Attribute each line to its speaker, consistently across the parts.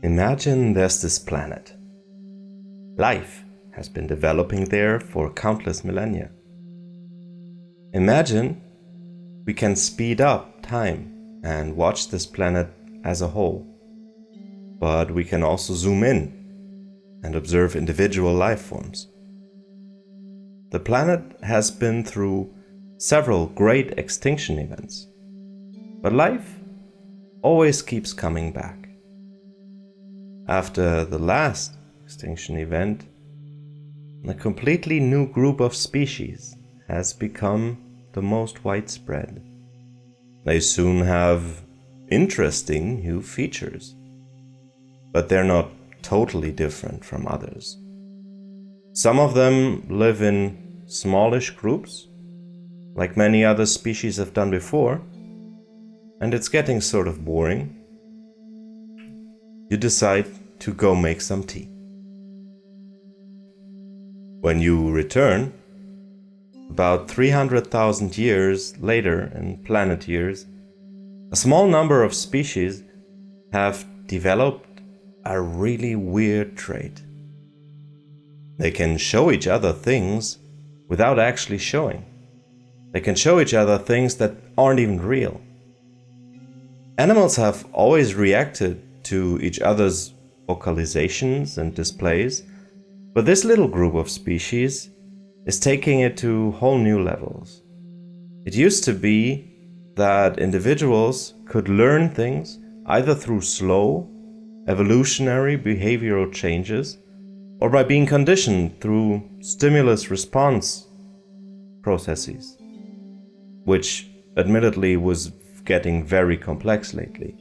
Speaker 1: Imagine there's this planet. Life has been developing there for countless millennia. Imagine we can speed up time and watch this planet as a whole. But we can also zoom in and observe individual life forms. The planet has been through several great extinction events, but life always keeps coming back. After the last extinction event, a completely new group of species has become the most widespread. They soon have interesting new features, but they're not totally different from others. Some of them live in smallish groups, like many other species have done before, and it's getting sort of boring. You decide to go make some tea. When you return, about 300,000 years later in planet years, a small number of species have developed a really weird trait. They can show each other things without actually showing. They can show each other things that aren't even real. Animals have always reacted to each other's vocalizations and displays, but this little group of species is taking it to whole new levels. It used to be that individuals could learn things either through slow, evolutionary behavioral changes or by being conditioned through stimulus-response processes, which admittedly was getting very complex lately.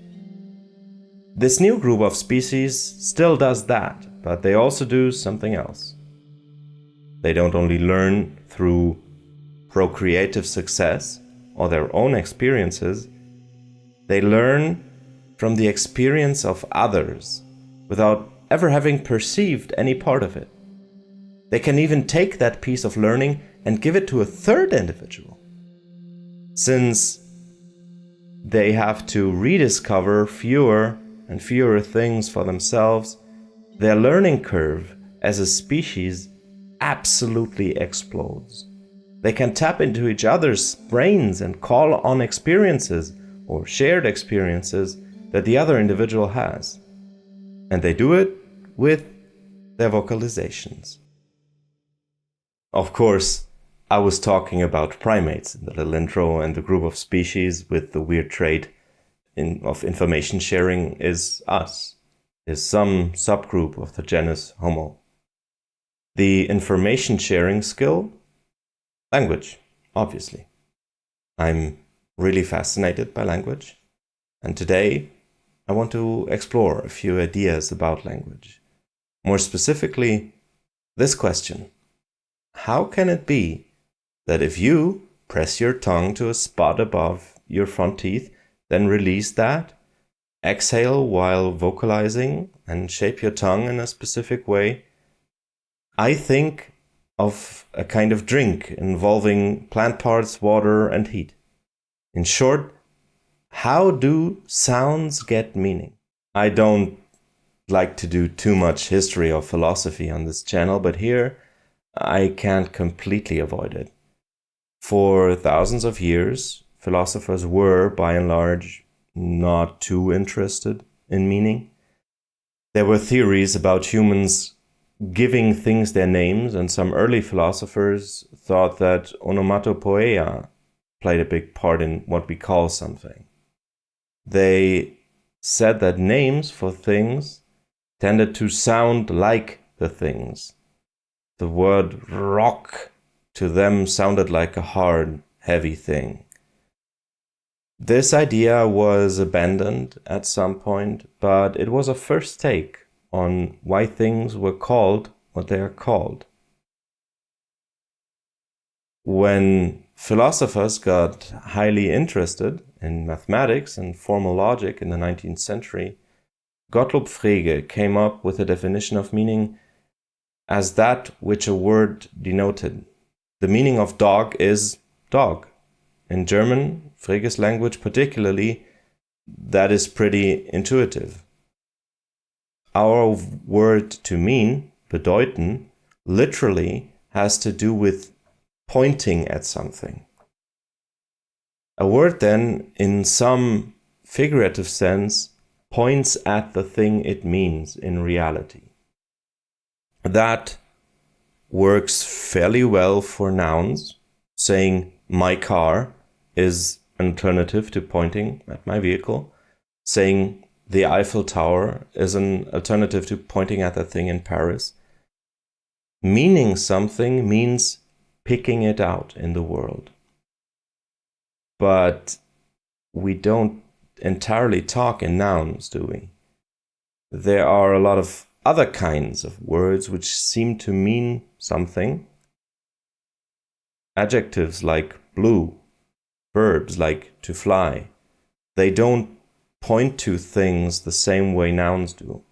Speaker 1: This new group of species still does that, but they also do something else. They don't only learn through procreative success or their own experiences, they learn from the experience of others without ever having perceived any part of it. They can even take that piece of learning and give it to a third individual. Since they have to rediscover fewer and fewer things for themselves, their learning curve as a species absolutely explodes. They can tap into each other's brains and call on experiences or shared experiences that the other individual has. And they do it with their vocalizations. Of course, I was talking about primates in the little intro, and the group of species with the weird trait of information sharing is us, is some subgroup of the genus Homo. The information sharing skill? Language, obviously. I'm really fascinated by language, and today I want to explore a few ideas about language. More specifically, this question: how can it be that if you press your tongue to a spot above your front teeth, then release that, exhale while vocalizing, and shape your tongue in a specific way, I think of a kind of drink involving plant parts, water, and heat. In short, how do sounds get meaning? I don't like to do too much history or philosophy on this channel, but here I can't completely avoid it. For thousands of years, philosophers were, by and large, not too interested in meaning. There were theories about humans giving things their names, and some early philosophers thought that onomatopoeia played a big part in what we call something. They said that names for things tended to sound like the things. The word rock to them sounded like a hard, heavy thing. This idea was abandoned at some point, but it was a first take on why things were called what they are called. When philosophers got highly interested in mathematics and formal logic in the 19th century, Gottlob Frege came up with a definition of meaning as that which a word denoted. The meaning of dog is dog. In German, Frege's language particularly, that is pretty intuitive. our word to mean, bedeuten, literally has to do with pointing at something. A word then, in some figurative sense, points at the thing it means in reality. That works fairly well for nouns. Saying my car is an alternative to pointing at my vehicle. Saying the Eiffel Tower is an alternative to pointing at that thing in Paris. Meaning something means picking it out in the world. But we don't entirely talk in nouns, do we? There are a lot of other kinds of words which seem to mean something. Adjectives like blue, verbs like to fly, they don't point to things the same way nouns do.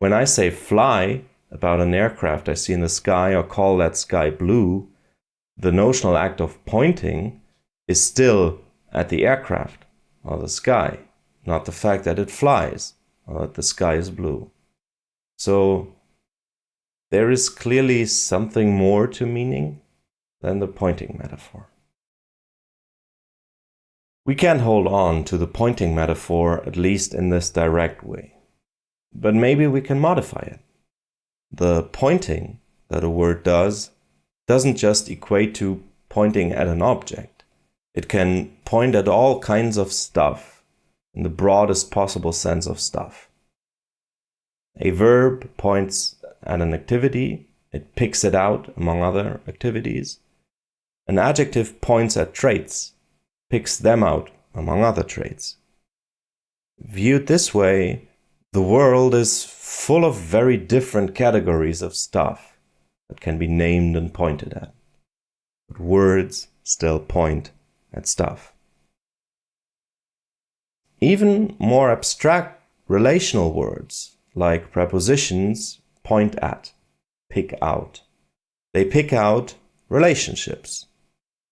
Speaker 1: When I say fly about an aircraft I see in the sky or call that sky blue, the notional act of pointing is still at the aircraft or the sky, not the fact that it flies or that the sky is blue. So there is clearly something more to meaning than the pointing metaphor. We can't hold on to the pointing metaphor, at least in this direct way. But maybe we can modify it. The pointing that a word doesn't just equate to pointing at an object. It can point at all kinds of stuff, in the broadest possible sense of stuff. A verb points at an activity, it picks it out among other activities. An adjective points at traits, picks them out among other traits. Viewed this way, the world is full of very different categories of stuff that can be named and pointed at. But words still point at stuff. Even more abstract relational words, like prepositions, point at, pick out. They pick out relationships.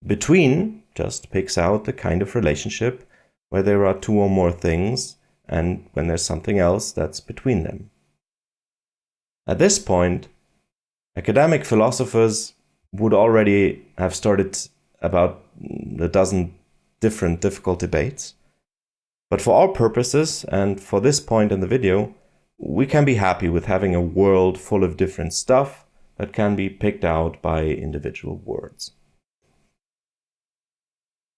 Speaker 1: Between just picks out the kind of relationship where there are two or more things and when there's something else that's between them. At this point, academic philosophers would already have started about a dozen different difficult debates. But for all purposes, and for this point in the video, we can be happy with having a world full of different stuff that can be picked out by individual words.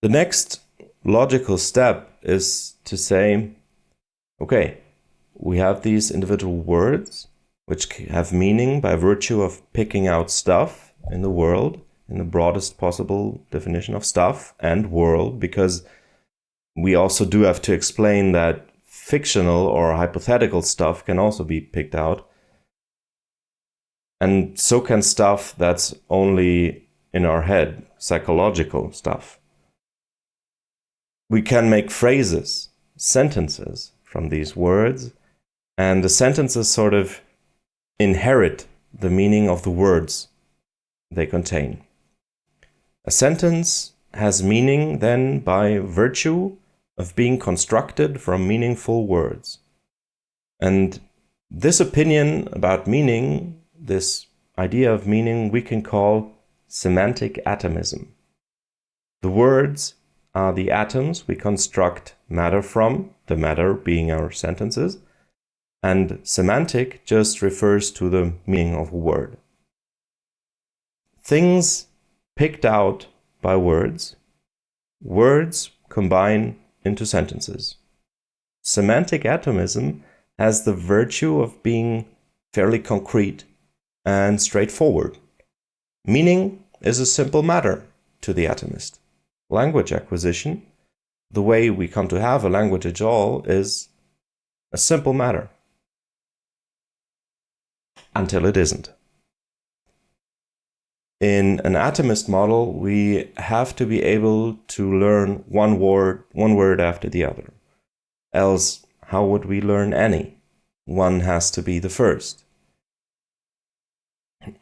Speaker 1: The next logical step is to say, okay, we have these individual words which have meaning by virtue of picking out stuff in the world, in the broadest possible definition of stuff and world, because we also do have to explain that fictional or hypothetical stuff can also be picked out. And so can stuff that's only in our head, psychological stuff. We can make phrases, sentences from these words, and the sentences sort of inherit the meaning of the words they contain. A sentence has meaning then by virtue of being constructed from meaningful words. And this opinion about meaning, this idea of meaning, we can call semantic atomism. The words are the atoms we construct matter from, the matter being our sentences, and semantic just refers to the meaning of a word. Things picked out by words, words combine into sentences. Semantic atomism has the virtue of being fairly concrete and straightforward. Meaning is a simple matter to the atomist. Language acquisition, the way we come to have a language at all, is a simple matter. Until it isn't. In an atomist model, we have to be able to learn one word after the other. Else, how would we learn any? One has to be the first.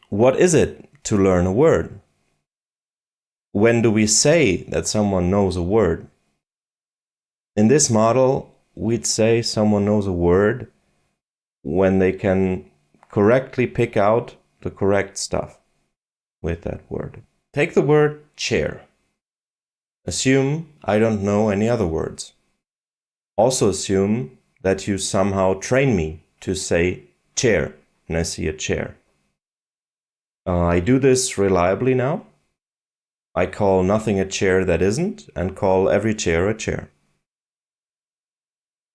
Speaker 1: What is it to learn a word? When do we say that someone knows a word? In this model, we'd say someone knows a word when they can correctly pick out the correct stuff with that word. Take the word chair. Assume I don't know any other words. Also assume that you somehow train me to say chair when I see a chair. I do this reliably now. I call nothing a chair that isn't, and call every chair a chair.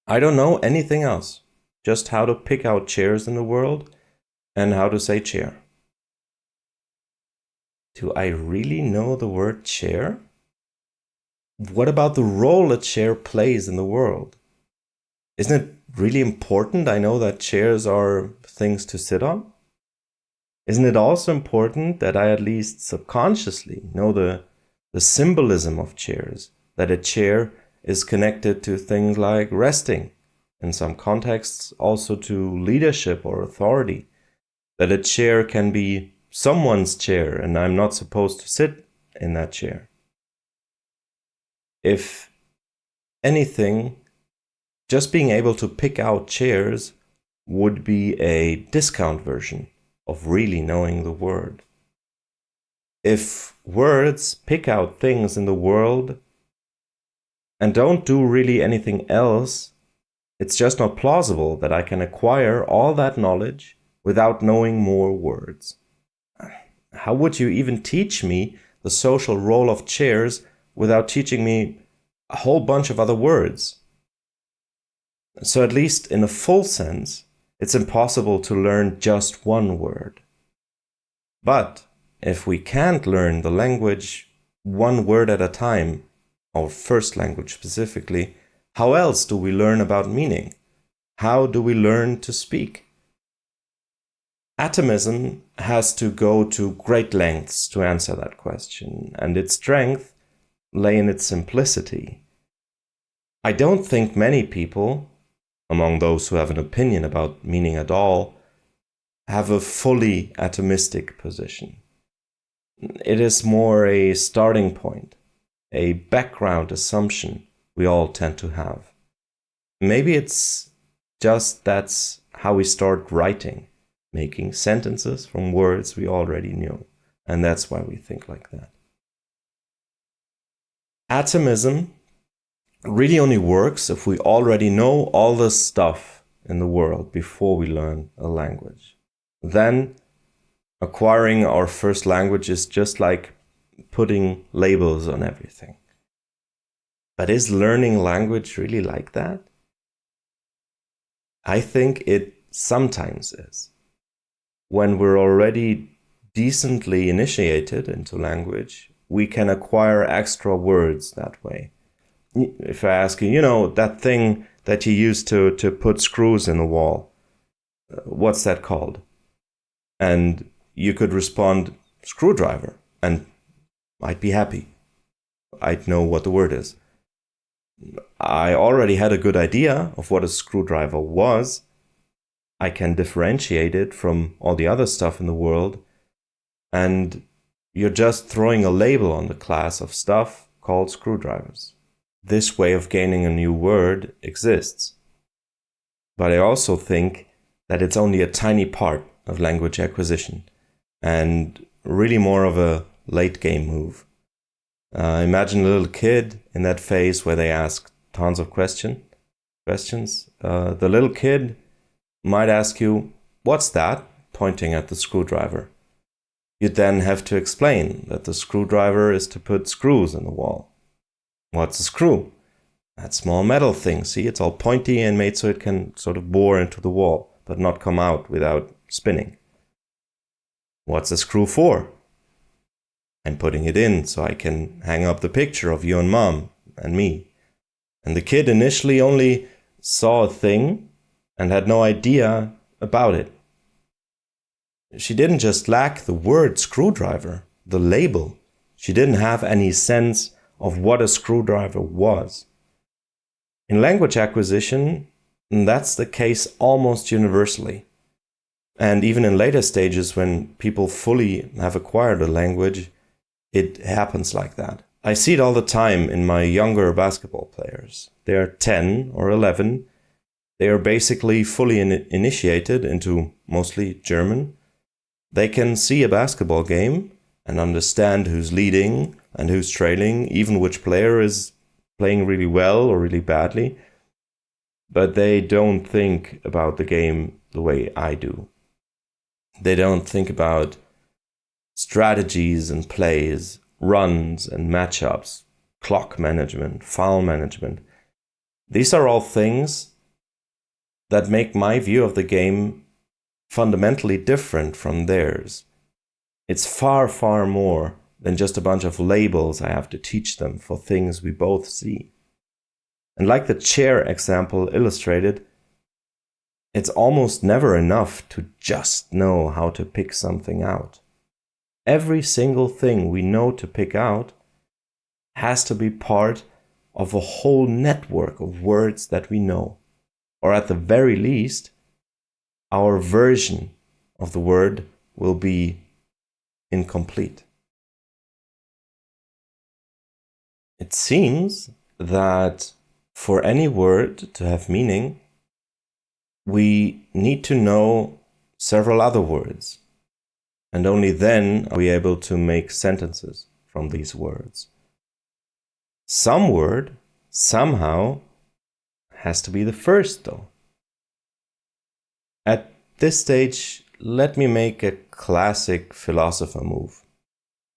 Speaker 1: I don't know anything else, just how to pick out chairs in the world and how to say chair. Do I really know the word chair? What about the role a chair plays in the world? Isn't it really important I know that chairs are things to sit on? Isn't it also important that I at least subconsciously know the symbolism of chairs, that a chair is connected to things like resting, in some contexts also to leadership or authority, that a chair can be someone's chair and I'm not supposed to sit in that chair? If anything, just being able to pick out chairs would be a discount version of really knowing the word. If words pick out things in the world and don't do really anything else, it's just not plausible that I can acquire all that knowledge without knowing more words. How would you even teach me the social role of chairs without teaching me a whole bunch of other words? So at least in a full sense, it's impossible to learn just one word. But if we can't learn the language one word at a time, our first language specifically, how else do we learn about meaning? How do we learn to speak? Atomism has to go to great lengths to answer that question, and its strength lay in its simplicity. I don't think many people, among those who have an opinion about meaning at all, have a fully atomistic position. It is more a starting point, a background assumption we all tend to have. Maybe it's just that's how we start writing, making sentences from words we already knew, and that's why we think like that. Atomism really only works if we already know all the stuff in the world before we learn a language. Then acquiring our first language is just like putting labels on everything. But is learning language really like that? I think it sometimes is. When we're already decently initiated into language, we can acquire extra words that way. If I ask you, that thing that you use to put screws in the wall, what's that called? And you could respond, screwdriver, and I'd be happy. I'd know what the word is. I already had a good idea of what a screwdriver was. I can differentiate it from all the other stuff in the world, and you're just throwing a label on the class of stuff called screwdrivers. This way of gaining a new word exists. But I also think that it's only a tiny part of language acquisition, and really more of a late game move. Imagine a little kid in that phase where they ask tons of questions. The little kid might ask you, "What's that?" pointing at the screwdriver. You'd then have to explain that the screwdriver is to put screws in the wall. What's a screw? That small metal thing. See, it's all pointy and made so it can sort of bore into the wall, but not come out without spinning. What's a screw for? I'm putting it in so I can hang up the picture of you and mom and me. And the kid initially only saw a thing and had no idea about it. She didn't just lack the word screwdriver, the label. She didn't have any sense of what a screwdriver was. In language acquisition, that's the case almost universally. And even in later stages, when people fully have acquired a language, it happens like that. I see it all the time in my younger basketball players. They're 10 or 11. They are basically fully initiated into mostly German. They can see a basketball game and understand who's leading and who's trailing, even which player is playing really well or really badly. But they don't think about the game the way I do. They don't think about strategies and plays, runs and matchups, clock management, foul management. These are all things that make my view of the game fundamentally different from theirs. It's far, far more than just a bunch of labels I have to teach them for things we both see. And like the chair example illustrated, it's almost never enough to just know how to pick something out. Every single thing we know to pick out has to be part of a whole network of words that we know. Or at the very least, our version of the word will be incomplete. It seems that for any word to have meaning, we need to know several other words, and only then are we able to make sentences from these words. Some word, somehow, has to be the first, though. At this stage, let me make a classic philosopher move.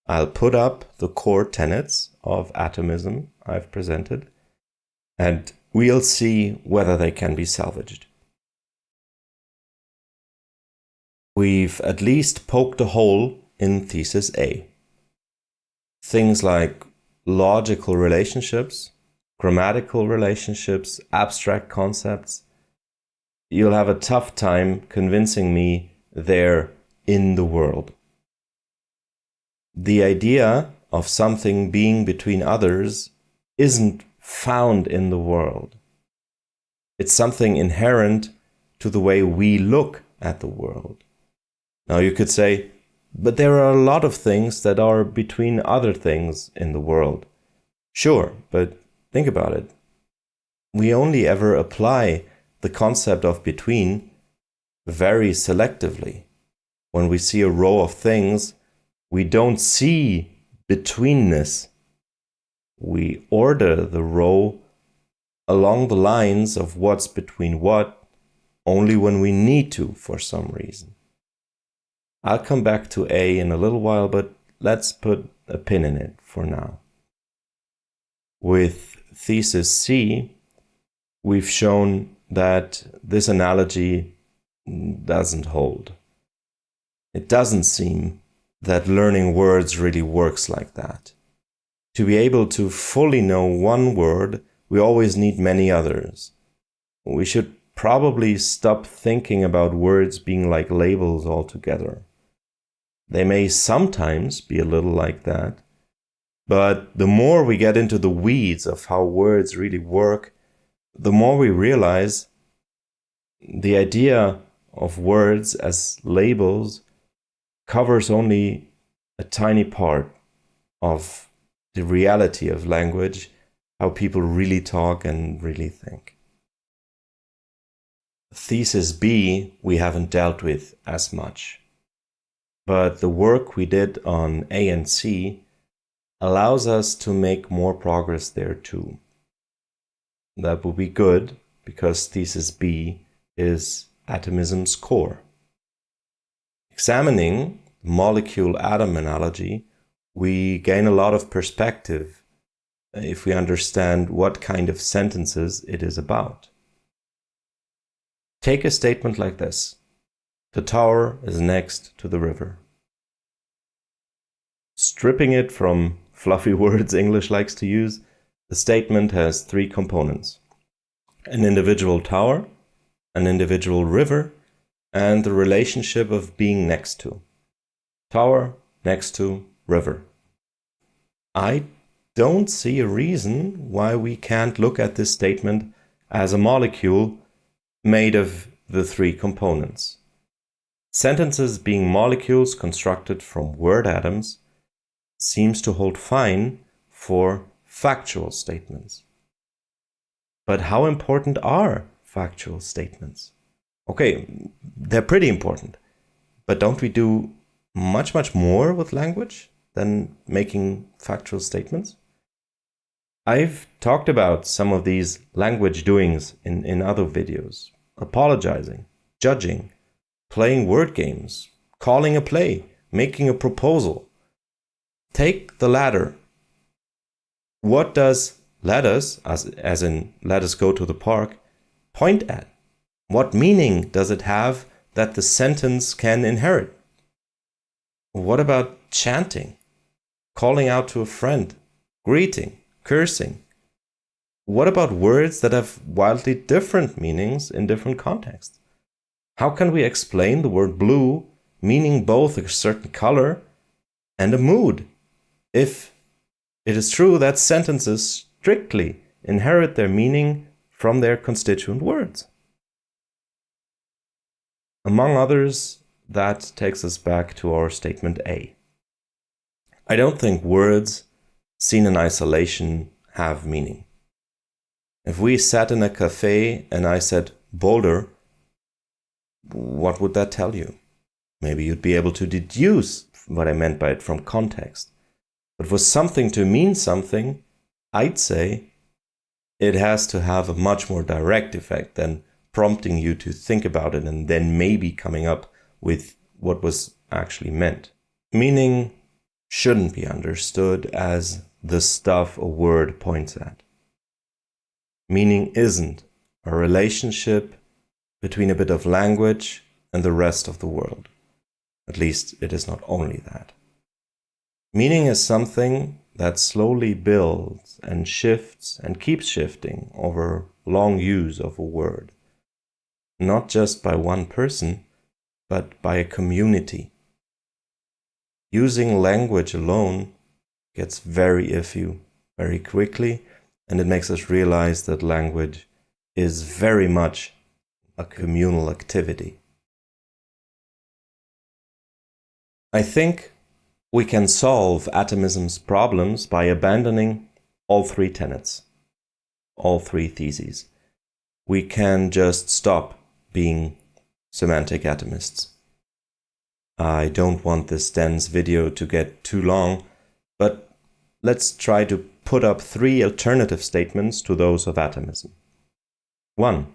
Speaker 1: I'll put up the core tenets of atomism I've presented, and we'll see whether they can be salvaged. We've at least poked a hole in thesis A. Things like logical relationships, grammatical relationships, abstract concepts. You'll have a tough time convincing me they're in the world. The idea of something being between others isn't found in the world. It's something inherent to the way we look at the world. Now you could say, but there are a lot of things that are between other things in the world. Sure, but think about it. We only ever apply the concept of between very selectively. When we see a row of things, we don't see betweenness. We order the row along the lines of what's between what only when we need to for some reason. I'll come back to A in a little while, but let's put a pin in it for now. With thesis C, we've shown that this analogy doesn't hold. It doesn't seem that learning words really works like that. To be able to fully know one word, we always need many others. We should probably stop thinking about words being like labels altogether. They may sometimes be a little like that, but the more we get into the weeds of how words really work, the more we realize the idea of words as labels covers only a tiny part of the reality of language, how people really talk and really think. Thesis B we haven't dealt with as much, but the work we did on A and C allows us to make more progress there too. That would be good because thesis B is atomism's core. Examining the molecule-atom analogy, we gain a lot of perspective if we understand what kind of sentences it is about. Take a statement like this: the tower is next to the river. Stripping it from fluffy words English likes to use, the statement has three components: an individual tower, an individual river, and the relationship of being next to. Tower, next to, river. I don't see a reason why we can't look at this statement as a molecule made of the three components. Sentences being molecules constructed from word atoms seems to hold fine for factual statements. But how important are factual statements. Okay, they're pretty important, but don't we do much more with language than making factual statements? I've talked about some of these language doings in other videos. Apologizing, judging, playing word games, calling a play, making a proposal. Take the latter. What does let us, as in let us go to the park, point at? What meaning does it have that the sentence can inherit? What about chanting, calling out to a friend, greeting, cursing? What about words that have wildly different meanings in different contexts? How can we explain the word blue meaning both a certain color and a mood, if it is true that sentences strictly inherit their meaning from their constituent words? Among others, that takes us back to our statement A. I don't think words seen in isolation have meaning. If we sat in a cafe and I said boulder, what would that tell you? Maybe you'd be able to deduce what I meant by it from context. But for something to mean something, I'd say it has to have a much more direct effect than prompting you to think about it and then maybe coming up with what was actually meant. Meaning shouldn't be understood as the stuff a word points at. Meaning isn't a relationship between a bit of language and the rest of the world. At least it is not only that. Meaning is something that slowly builds and shifts and keeps shifting over long use of a word. Not just by one person, but by a community. Using language alone gets very iffy very quickly, and it makes us realize that language is very much a communal activity. I think we can solve atomism's problems by abandoning all three tenets, all three theses. We can just stop being semantic atomists. I don't want this dense video to get too long, but let's try to put up three alternative statements to those of atomism. 1.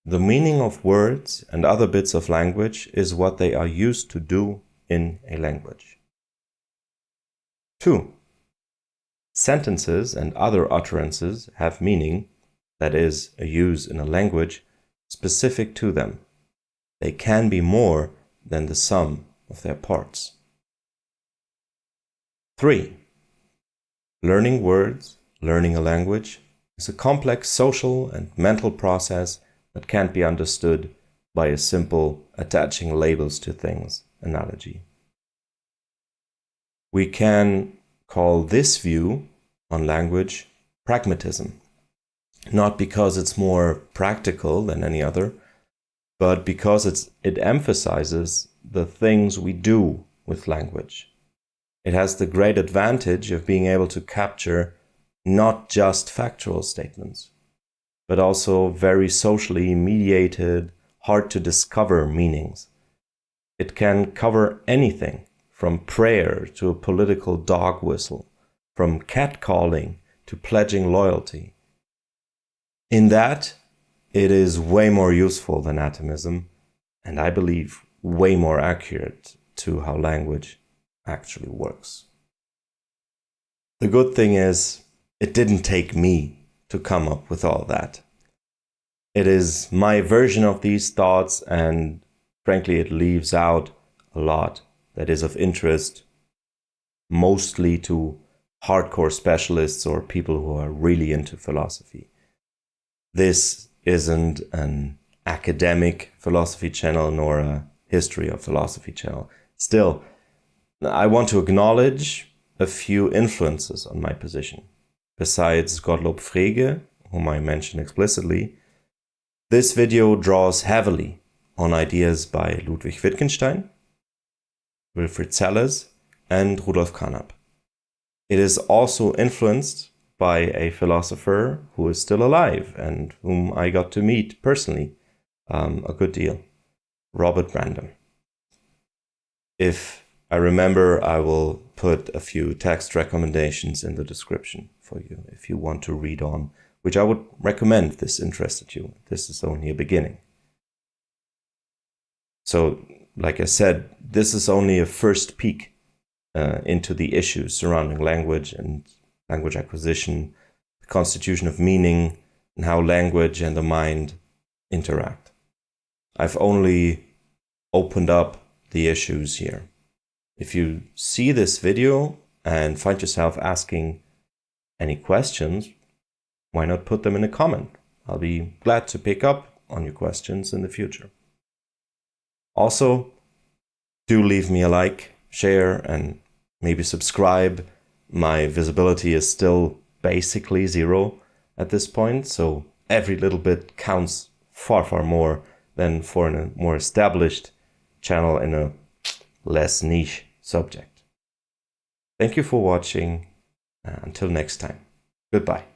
Speaker 1: The meaning of words and other bits of language is what they are used to do in a language. 2. Sentences and other utterances have meaning, that is, a use in a language, specific to them. They can be more than the sum of their parts. 3. Learning words, learning a language, is a complex social and mental process that can't be understood by a simple attaching labels to things analogy. We can call this view on language pragmatism, not because it's more practical than any other, but because it emphasizes the things we do with language. It has the great advantage of being able to capture not just factual statements, but also very socially mediated, hard to discover meanings. It can cover anything from prayer to a political dog whistle, from catcalling to pledging loyalty. In that, it is way more useful than atomism, and I believe way more accurate to how language actually works. The good thing is, it didn't take me to come up with all that. It is my version of these thoughts, and frankly, it leaves out a lot that is of interest, mostly to hardcore specialists or people who are really into philosophy. This isn't an academic philosophy channel nor a history of philosophy channel. Still, I want to acknowledge a few influences on my position. Besides Gottlob Frege, whom I mentioned explicitly, this video draws heavily on ideas by Ludwig Wittgenstein, Wilfrid Sellars, and Rudolf Carnap. It is also influenced by a philosopher who is still alive and whom I got to meet personally a good deal, Robert Brandom. If I remember, I will put a few text recommendations in the description for you if you want to read on, which I would recommend if this interested you. This is only a beginning. So, like I said, this is only a first peek into the issues surrounding language and language acquisition, the constitution of meaning, and how language and the mind interact. I've only opened up the issues here. If you see this video and find yourself asking any questions, why not put them in a comment? I'll be glad to pick up on your questions in the future. Also, do leave me a like, share, and maybe subscribe. My visibility is still basically 0 at this point, so every little bit counts far, far more than for a more established channel in a less niche subject. Thank you for watching. Until next time, goodbye.